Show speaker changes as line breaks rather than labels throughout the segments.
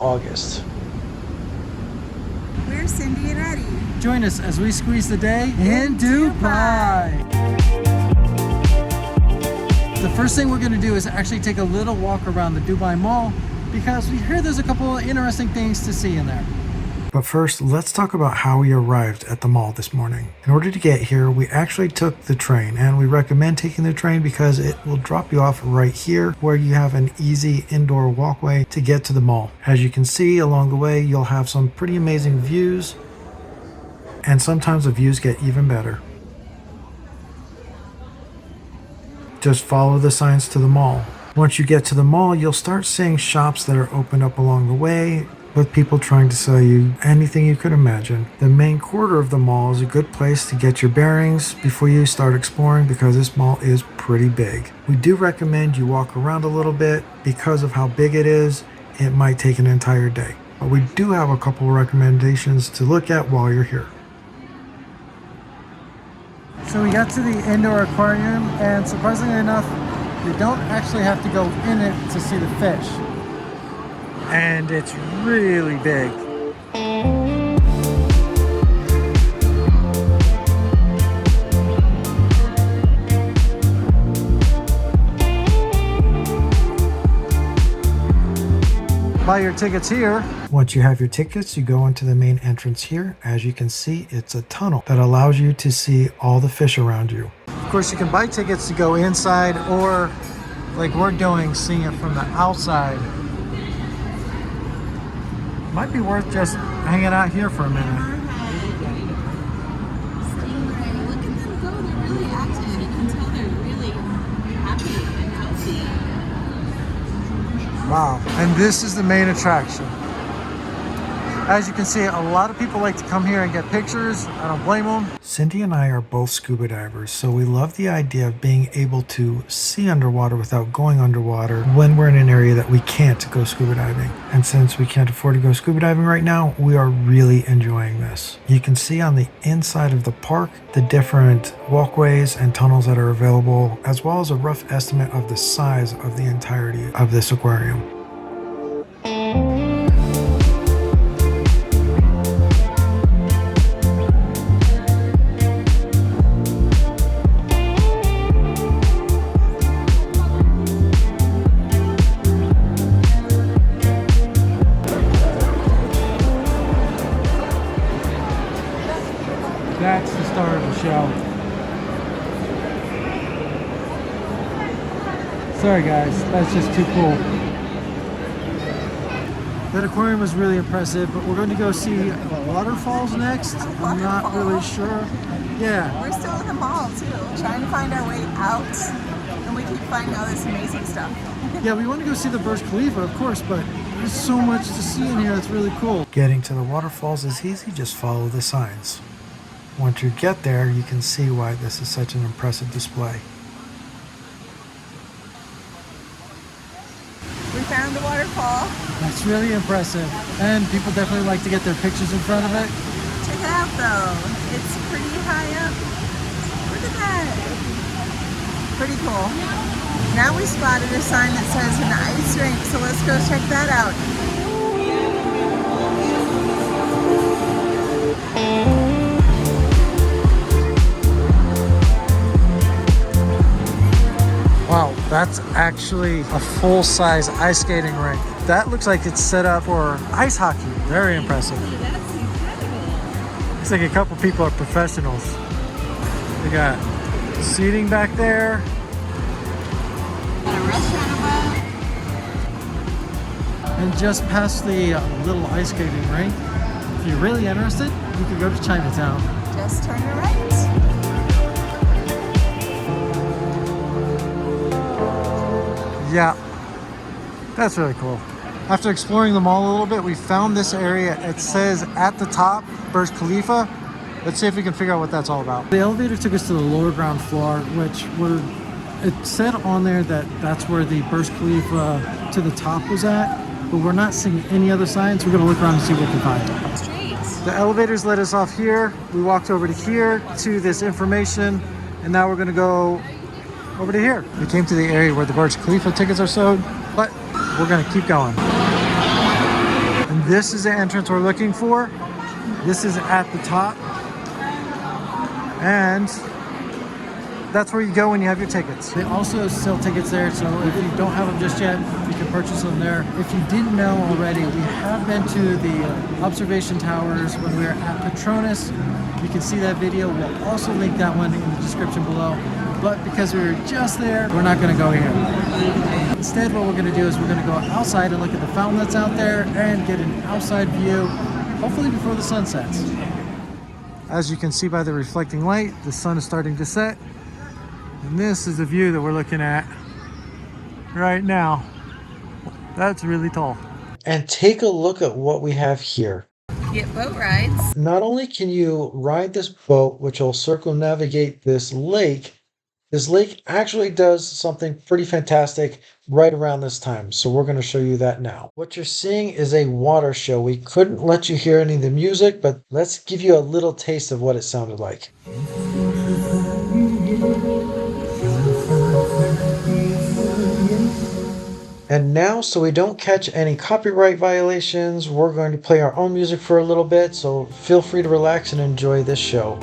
August.
We're Cindy and Eddie.
Join us as we squeeze the day in Dubai. The first thing we're going to do is actually take a little walk around the Dubai Mall because we hear there's a couple of interesting things to see in there. But first, let's talk about how we arrived at the mall this morning. In order to get here, we actually took the train, and we recommend taking the train because it will drop you off right here where you have an easy indoor walkway to get to the mall. As you can see along the way, you'll have some pretty amazing views, and sometimes the views get even better. Just follow the signs to the mall. Once you get to the mall, you'll start seeing shops that are opened up along the way, with people trying to sell you anything you could imagine. The main quarter of the mall is a good place to get your bearings before you start exploring because this mall is pretty big. We do recommend you walk around a little bit because of how big it is. It might take an entire day. But we do have a couple of recommendations to look at while you're here. So we got to the indoor aquarium, and surprisingly enough, you don't actually have to go in it to see the fish. And it's really big. Buy your tickets here. Once you have your tickets, you go into the main entrance here. As you can see, it's a tunnel that allows you to see all the fish around you. Of course, you can buy tickets to go inside, or like we're doing, seeing it from the outside. Might be worth just hanging out here for a minute.
Stingray, look at them go. They're really active. You can tell they're really happy and healthy.
Wow. And this is the main attraction. As you can see, a lot of people like to come here and get pictures. I don't blame them. Cindy and I are both scuba divers, so we love the idea of being able to see underwater without going underwater when we're in an area that we can't go scuba diving. And since we can't afford to go scuba diving right now, we are really enjoying this. You can see on the inside of the park the different walkways and tunnels that are available, as well as a rough estimate of the size of the entirety of this aquarium. That's the start of the show. Sorry guys, that's just too cool. That aquarium was really impressive, but we're going to go see waterfalls next. I'm not really sure. Yeah.
We're still at the mall too, trying to find our way out, and we keep finding all this amazing stuff.
Yeah, we want to go see the Burj Khalifa, of course, but there's so much to see in here that's really cool. Getting to the waterfalls is easy, just follow the signs. Once you get there, you can see why this is such an impressive display.
We found the waterfall.
That's really impressive. And people definitely like to get their pictures in front of it.
Check it out though. It's pretty high up. Look at that. Pretty cool. Now we spotted a sign that says an ice rink, so let's go check that out. Wow, that's actually a full-size ice skating rink. That looks like it's set up for ice hockey. Very impressive. That's incredible.
Looks like a couple people are professionals. They got seating back there.
Got a restaurant above.
And just past the little ice skating rink, if you're really interested, you could go to Chinatown.
Just turn it right.
Yeah, that's really cool. After exploring the mall a little bit, we found this area. It says at the top, Burj Khalifa. Let's see if we can figure out what that's all about. The elevator took us to the lower ground floor, which it said on there that that's where the Burj Khalifa to the top was at, but we're not seeing any other signs. We're gonna look around and see what we can find.
Straight.
The elevators led us off here. We walked over to here to this information, and now we're gonna go over to here. We came to the area where the Burj Khalifa tickets are sold, but we're gonna keep going. This is the entrance we're looking for. This is at the top. And that's where you go when you have your tickets. They also sell tickets there, so if you don't have them just yet, you can purchase them there. If you didn't know already, we have been to the observation towers when we were at Petronas. You can see that video. We'll also link that one in the description below. But because we were just there, we're not gonna go here. Instead, what we're gonna do is we're gonna go outside and look at the fountain that's out there and get an outside view, hopefully before the sun sets. As you can see by the reflecting light, the sun is starting to set. And this is the view that we're looking at right now. That's really tall. And take a look at what we have here.
Get boat rides.
Not only can you ride this boat, which will circumnavigate this lake actually does something pretty fantastic right around this time. So we're going to show you that now. What you're seeing is a water show. We couldn't let you hear any of the music, but let's give you a little taste of what it sounded like. And now, so we don't catch any copyright violations, we're going to play our own music for a little bit, so feel free to relax and enjoy this show.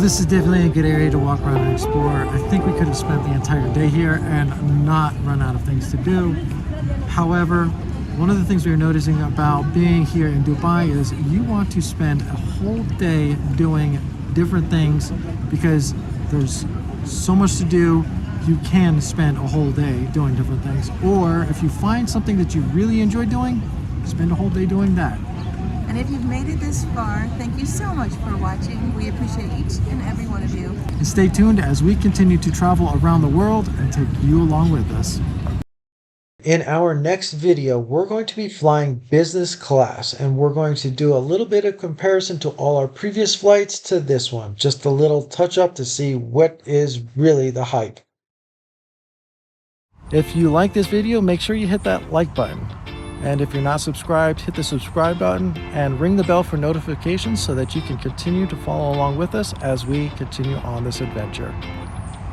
This is definitely a good area to walk around and explore. I think we could have spent the entire day here and not run out of things to do. However, one of the things we are noticing about being here in Dubai is you want to spend a whole day doing different things because there's so much to do. You can spend a whole day doing different things. Or if you find something that you really enjoy doing, spend a whole day doing that.
And if you've made it this far, thank you so much for watching. We appreciate each and every one of you.
And stay tuned as we continue to travel around the world and take you along with us. In our next video, we're going to be flying business class, and we're going to do a little bit of comparison to all our previous flights to this one. Just a little touch up to see what is really the hype. If you like this video, make sure you hit that like button. And if you're not subscribed, hit the subscribe button and ring the bell for notifications so that you can continue to follow along with us as we continue on this adventure.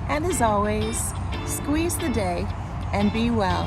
And as always, squeeze the day and be well.